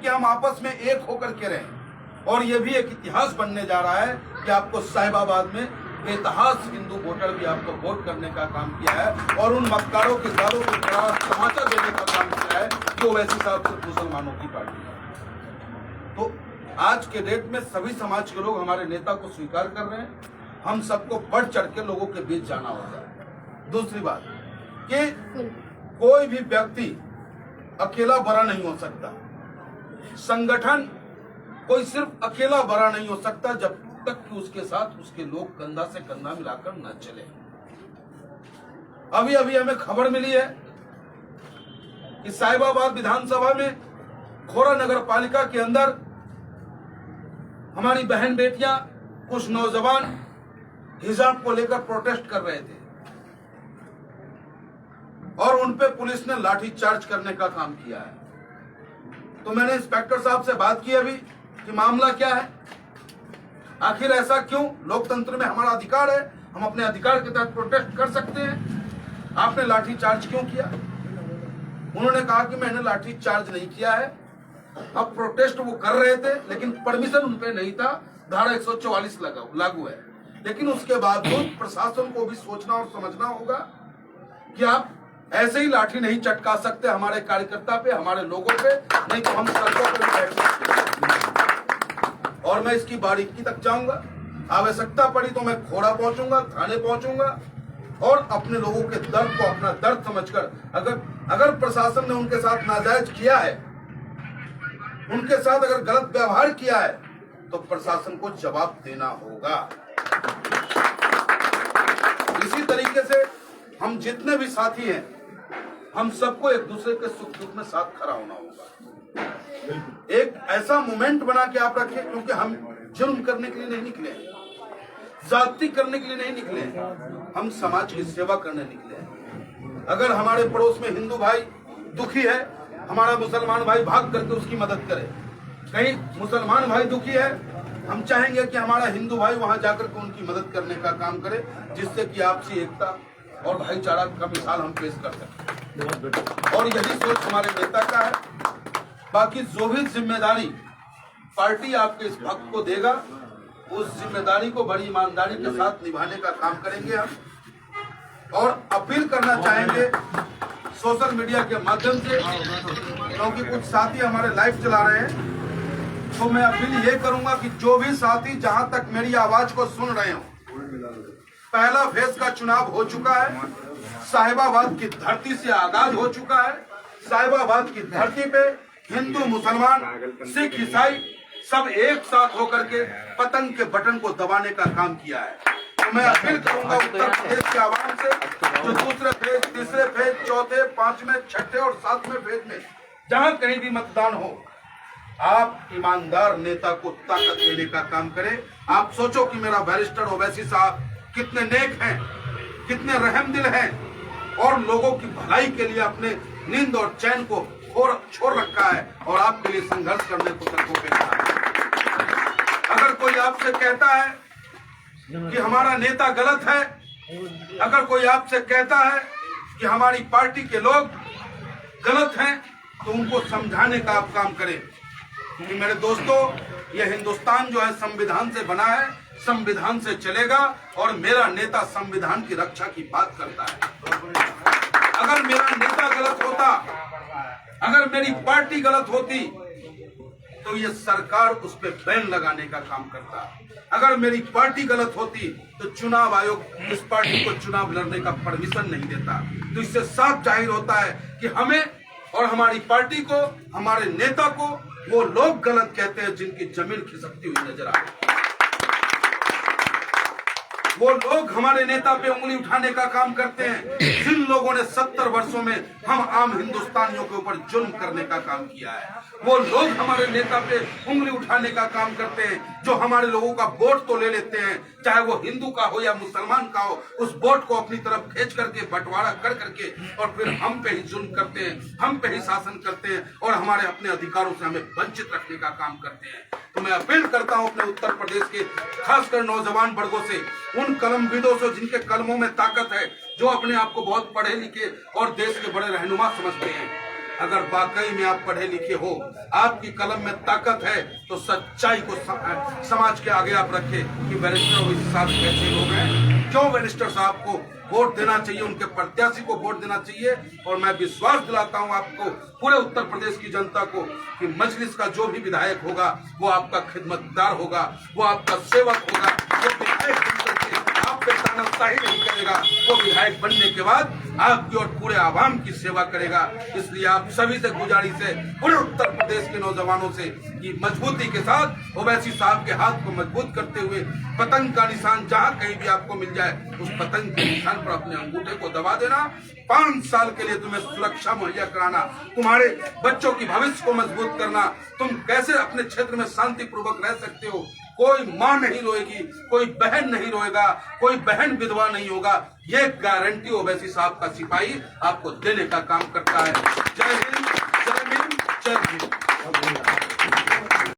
कि हम आपस में एक होकर के रहें। और ये भी एक इतिहास बनने जा रहा है कि आपको साहिबाबाद में बेतहास हिंदू वोटर भी आपको वोट करने का काम किया है और उन मक्कारों के दारों को बड़ा तमाचा देने का काम किया है जो वैसे साहब सिर्फ मुसलमानों की पार्टी है। तो आज के डेट में सभी समाज के लोग हमारे नेता को स्वीकार कर रहे हैं। हम सबको बढ़ चढ़ के लोगों के बीच जाना होगा। दूसरी बात कि कोई भी व्यक्ति अकेला बड़ा नहीं हो सकता। संगठन कोई सिर्फ अकेला बड़ा नहीं हो सकता जब तक कि उसके साथ उसके लोग कंधा से कंधा मिलाकर न चले। अभी अभी हमें खबर मिली है कि साहिबाबाद विधानसभा में खोरा नगर पालिका के अंदर हमारी बहन बेटियां, कुछ नौजवान हिजाब को लेकर प्रोटेस्ट कर रहे थे और उन पे पुलिस ने लाठी चार्ज करने का काम किया है। तो मैंने इंस्पेक्टर साहब से बात की अभी कि मामला क्या है, आखिर ऐसा क्यों? लोकतंत्र में हमारा अधिकार है, हम अपने अधिकार के तहत प्रोटेस्ट कर सकते हैं, आपने लाठी चार्ज क्यों किया? उन्होंने कहा कि मैंने लाठी चार्ज नहीं किया है। अब प्रोटेस्ट वो कर रहे थे लेकिन परमिशन उन पे नहीं था, धारा 144 लागू है। लेकिन उसके बावजूद प्रशासन को भी सोचना और समझना होगा कि आप ऐसे ही लाठी नहीं चटका सकते हमारे कार्यकर्ता पे, हमारे लोगों पे, नहीं तो हम सड़कों पर बैठ सकते। और मैं इसकी बारीकी तक जाऊंगा, आवश्यकता पड़ी तो मैं खोड़ा पहुंचूंगा, थाने पहुंचूंगा और अपने लोगों के दर्द को अपना दर्द समझकर अगर प्रशासन ने उनके साथ नाजायज किया है, उनके साथ अगर गलत व्यवहार किया है तो प्रशासन को जवाब देना होगा। इसी तरीके से हम जितने भी साथी हैं, हम सबको एक दूसरे के सुख दुख में साथ खड़ा होना होगा। एक ऐसा मोमेंट बना के आप रखें, क्योंकि हम जुर्म करने के लिए नहीं निकले हैं, जाति करने के लिए नहीं निकले हैं, हम समाज की सेवा करने निकले हैं। अगर हमारे पड़ोस में हिंदू भाई दुखी है, हमारा मुसलमान भाई भाग करके उसकी मदद करे। कहीं मुसलमान भाई दुखी है, हम चाहेंगे कि हमारा हिंदू भाई वहां जाकर के उनकी मदद करने का काम करे, जिससे कि आपसी एकता और भाईचारा का मिसाल हम पेश कर सकते। और यही सोच हमारे नेता का है। बाकी जो भी जिम्मेदारी पार्टी आपके इस भक्त को देगा, उस जिम्मेदारी को बड़ी ईमानदारी के साथ निभाने का काम करेंगे हम। और अपील करना चाहेंगे सोशल मीडिया के माध्यम से, क्योंकि कुछ साथी हमारे लाइव चला रहे हैं, तो मैं अपील ये करूंगा कि जो भी साथी जहां तक मेरी आवाज को सुन रहे हो, पहला फेज का चुनाव हो चुका है, साहिबाबाद की धरती से आगाज हो चुका है। साहिबाबाद की धरती पे हिंदू, मुसलमान, सिख, ईसाई सब एक साथ होकर के पतंग के बटन को दबाने का काम किया है। तो मैं अपील करूंगा उत्तर प्रदेश के आवाम से, जो दूसरे फेज, तीसरे फेज, चौथे, पांचवें, छठे और सातवें फेज में जहां कहीं भी मतदान हो, आप ईमानदार नेता को ताकत देने का काम करें। आप सोचो कि मेरा बैरिस्टर ओवैसी साहब कितने नेक हैं, कितने रहमदिल हैं और लोगों की भलाई के लिए अपने नींद और चैन को छोड़ रखा है और आपके लिए संघर्ष करने को सड़कों पे खड़ा है। अगर कोई आपसे कहता है कि हमारा नेता गलत है, अगर कोई आपसे कहता है कि हमारी पार्टी के लोग गलत हैं, तो उनको समझाने का आप काम करें। क्योंकि मेरे दोस्तों, यह हिंदुस्तान जो है संविधान से बना है, संविधान से चलेगा और मेरा नेता संविधान की रक्षा की बात करता है। अगर मेरा नेता गलत होता, अगर मेरी पार्टी गलत होती, तो ये सरकार उस पर बैन लगाने का काम करता। अगर मेरी पार्टी गलत होती तो चुनाव आयोग इस पार्टी को चुनाव लड़ने का परमिशन नहीं देता। तो इससे साफ जाहिर होता है कि हमें और हमारी पार्टी को, हमारे नेता को वो लोग गलत कहते हैं जिनकी जमीन खिसकती हुई नजर आ रही। वो लोग हमारे नेता पे उंगली उठाने का काम करते हैं जिन लोगों ने 70 वर्षों में हम आम हिंदुस्तानियों के ऊपर जुल्म करने का काम किया है। वो लोग हमारे नेता पे उंगली उठाने का काम करते हैं जो हमारे लोगों का वोट तो ले लेते हैं, चाहे वो हिंदू का हो या मुसलमान का हो, उस वोट को अपनी तरफ खींच करके बंटवारा कर करके और फिर हम पे ही जुल्म करते हैं, हम पे ही शासन करते हैं और हमारे अपने अधिकारों से हमें वंचित रखने का काम करते हैं। तो मैं अपील करता हूं अपने उत्तर प्रदेश के खासकर नौजवान वर्गों से, उन कलमविदों से जिनके कलमों में ताकत है, जो अपने आप को बहुत पढ़े लिखे और देश के बड़े रहनुमा समझते हैं, अगर वाकई में आप पढ़े लिखे हो, आपकी कलम में ताकत है, तो सच्चाई को समाज के आगे आप रखें कि बैरिस्टर ओवैसी साहब कैसे लोग हैं, क्यों बैरिस्टर साहब को वोट देना चाहिए, उनके प्रत्याशी को वोट देना चाहिए। और मैं विश्वास दिलाता हूं आपको, पूरे उत्तर प्रदेश की जनता को, कि मजलिस का जो भी विधायक होगा वो आपका खिदमतगार होगा, वो आपका सेवक होगा। वो विधायक बनकर के आप पे तानाशाही नहीं करेगा, वो विधायक बनने के बाद आपकी और पूरे आवाम की सेवा करेगा। इसलिए आप सभी से गुजारिश है, पूरे उत्तर प्रदेश के नौजवानों से, कि मजबूती के साथ ओवैसी साहब के हाथ को मजबूत करते हुए पतंग का निशान जहां कहीं भी आपको मिल जाए, उस पतंग के निशान पर अपने अंगूठे को दबा देना। 5 साल के लिए तुम्हें सुरक्षा मुहैया कराना, तुम्हारे बच्चों की भविष्य को मजबूत करना, तुम कैसे अपने क्षेत्र में शांतिपूर्वक रह सकते हो, कोई मां नहीं रोएगी, कोई बहन नहीं रोएगा, कोई बहन विधवा नहीं होगा, ये गारंटी ओवैसी साहब का सिपाही आपको देने का काम करता है। जय हिंद, जय भीम, जय भीम।